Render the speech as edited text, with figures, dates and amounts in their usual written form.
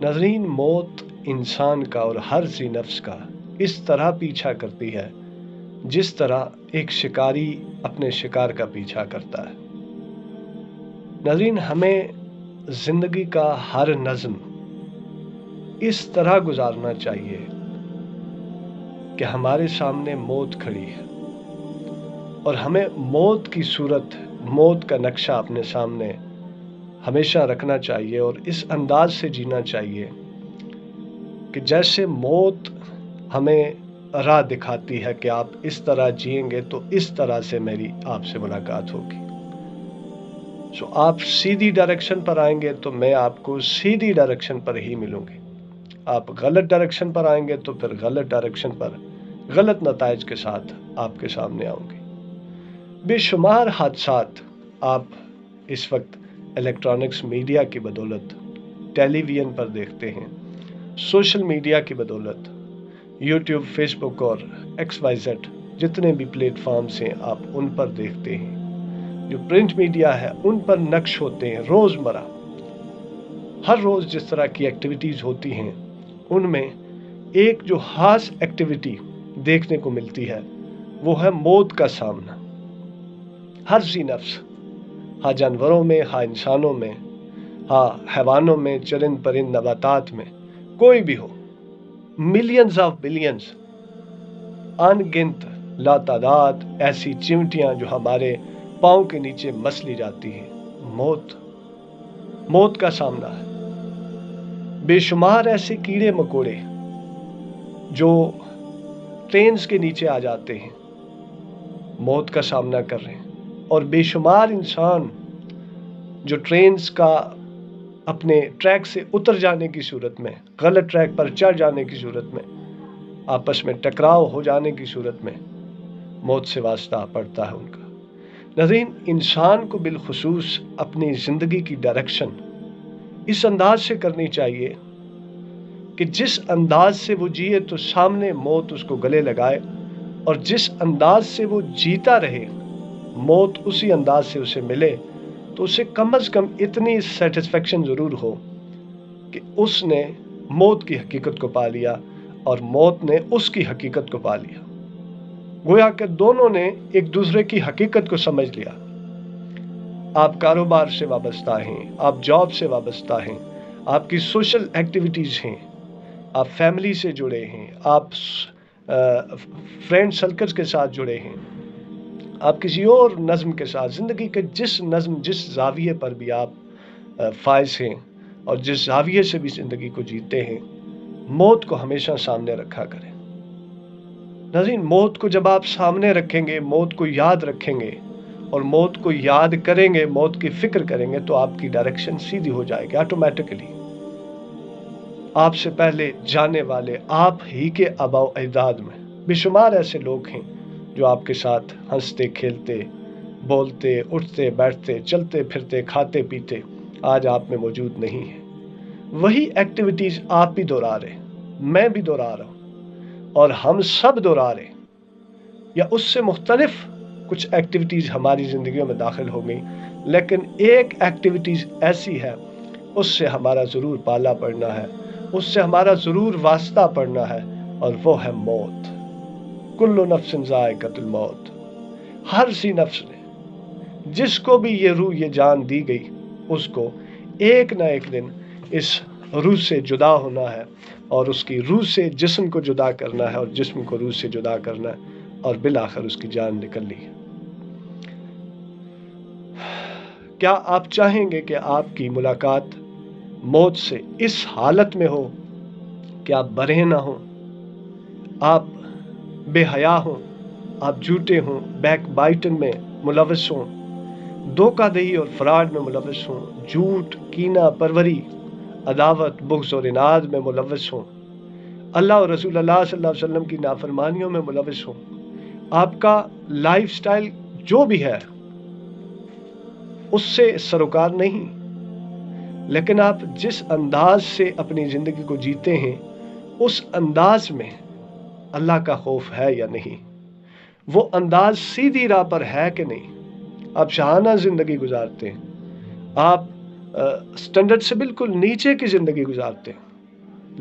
ناظرین، موت انسان کا اور ہر ذی نفس کا اس طرح پیچھا کرتی ہے جس طرح ایک شکاری اپنے شکار کا پیچھا کرتا ہے۔ ناظرین، ہمیں زندگی کا ہر نظم اس طرح گزارنا چاہیے کہ ہمارے سامنے موت کھڑی ہے اور ہمیں موت کی صورت، موت کا نقشہ اپنے سامنے ہمیشہ رکھنا چاہیے اور اس انداز سے جینا چاہیے کہ جیسے موت ہمیں راہ دکھاتی ہے کہ آپ اس طرح جئیں گے تو اس طرح سے میری آپ سے ملاقات ہوگی۔ آپ سیدھی ڈائریکشن پر آئیں گے تو میں آپ کو سیدھی ڈائریکشن پر ہی ملوں گی، آپ غلط ڈائریکشن پر آئیں گے تو پھر غلط ڈائریکشن پر غلط نتائج کے ساتھ آپ کے سامنے آؤں گی۔ بے شمار حادثات آپ اس وقت الیکٹرانکس میڈیا کی بدولت ٹیلی ویژن پر دیکھتے ہیں، سوشل میڈیا کی بدولت یوٹیوب، فیس بک اور XYZ جتنے بھی پلیٹ فارمز ہیں آپ ان پر دیکھتے ہیں۔ جو پرنٹ میڈیا ہے ان پر نقش ہوتے ہیں روزمرہ، ہر روز جس طرح کی ایکٹیویٹیز ہوتی ہیں ان میں ایک جو خاص ایکٹیویٹی دیکھنے کو ملتی ہے وہ ہے موت کا سامنا۔ ہر ذی نفس، ہاں جانوروں میں، ہاں انسانوں میں، ہاں حیوانوں میں، چرند پرند نباتات میں، کوئی بھی ہو، ملینز آف بلینز، ان گنت لاتعداد ایسی چمٹیاں جو ہمارے پاؤں کے نیچے مسلی جاتی ہیں، موت کا سامنا ہے۔ بے شمار ایسے کیڑے مکوڑے جو ٹرینز کے نیچے آ جاتے ہیں، موت کا سامنا کر رہے ہیں، اور بے شمار انسان جو ٹرینز کا اپنے ٹریک سے اتر جانے کی صورت میں، غلط ٹریک پر چڑھ جانے کی صورت میں، آپس میں ٹکراؤ ہو جانے کی صورت میں موت سے واسطہ پڑتا ہے ان کا۔ ناظرین، انسان کو بالخصوص اپنی زندگی کی ڈائریکشن اس انداز سے کرنی چاہیے کہ جس انداز سے وہ جیے تو سامنے موت اس کو گلے لگائے، اور جس انداز سے وہ جیتا رہے موت اسی انداز سے اسے ملے، تو اسے کم از کم اتنی سیٹسفیکشن ضرور ہو کہ اس نے موت کی حقیقت کو پا لیا اور موت نے اس کی حقیقت کو پا لیا۔ گویا کہ دونوں نے ایک دوسرے کی حقیقت کو سمجھ لیا۔ آپ کاروبار سے وابستہ ہیں، آپ جاب سے وابستہ ہیں، آپ کی سوشل ایکٹیویٹیز ہیں، آپ فیملی سے جڑے ہیں، آپ فرینڈ سرکل کے ساتھ جڑے ہیں، آپ کسی اور نظم کے ساتھ، زندگی کے جس نظم، جس زاویے پر بھی آپ فائز ہیں اور جس زاویے سے بھی زندگی کو جیتے ہیں، موت کو ہمیشہ سامنے رکھا کریں۔ ناظرین، موت کو جب آپ سامنے رکھیں گے، موت کو یاد رکھیں گے اور موت کو یاد کریں گے، موت کی فکر کریں گے، تو آپ کی ڈائریکشن سیدھی ہو جائے گی آٹومیٹکلی۔ آپ سے پہلے جانے والے آپ ہی کے آباء و اجداد میں بے شمار ایسے لوگ ہیں جو آپ کے ساتھ ہنستے کھیلتے، بولتے، اٹھتے بیٹھتے، چلتے پھرتے، کھاتے پیتے آج آپ میں موجود نہیں ہیں۔ وہی ایکٹیویٹیز آپ بھی دہرا رہے، میں بھی دہرا رہا ہوں، اور ہم سب دہرا رہے، یا اس سے مختلف کچھ ایکٹیویٹیز ہماری زندگیوں میں داخل ہو گئی، لیکن ایک ایکٹیویٹیز ایسی ہے اس سے ہمارا ضرور پالا پڑنا ہے، اس سے ہمارا ضرور واسطہ پڑنا ہے، اور وہ ہے موت۔ کل نفس ذائقۃ الموت، ہر سی نفس نے، جس کو بھی یہ روح یہ جان دی گئی، اس کو ایک نہ ایک دن اس روح سے جدا ہونا ہے، اور اس کی روح سے جسم کو جدا کرنا ہے، اور جسم کو روح سے جدا کرنا ہے، اور بالآخر اس کی جان نکلنی ہے۔ کیا آپ چاہیں گے کہ آپ کی ملاقات موت سے اس حالت میں ہو کہ آپ برہنہ نہ ہوں، آپ بے حیا ہوں، آپ جھوٹے ہوں، بیک بائٹنگ میں ملوث ہوں، دھوکہ دہی اور فراڈ میں ملوث ہوں، جھوٹ، کینہ پروری، عداوت، بغض اور اناد میں ملوث ہوں، اللہ اور رسول اللہ صلی اللہ علیہ وسلم کی نافرمانیوں میں ملوث ہوں، آپ کا لائف سٹائل جو بھی ہے اس سے سروکار نہیں، لیکن آپ جس انداز سے اپنی زندگی کو جیتے ہیں اس انداز میں اللہ کا خوف ہے یا نہیں، وہ انداز سیدھی راہ پر ہے کہ نہیں، آپ شاہانہ زندگی گزارتے ہیں، آپ سٹینڈرڈ سے بالکل نیچے کی زندگی گزارتے ہیں،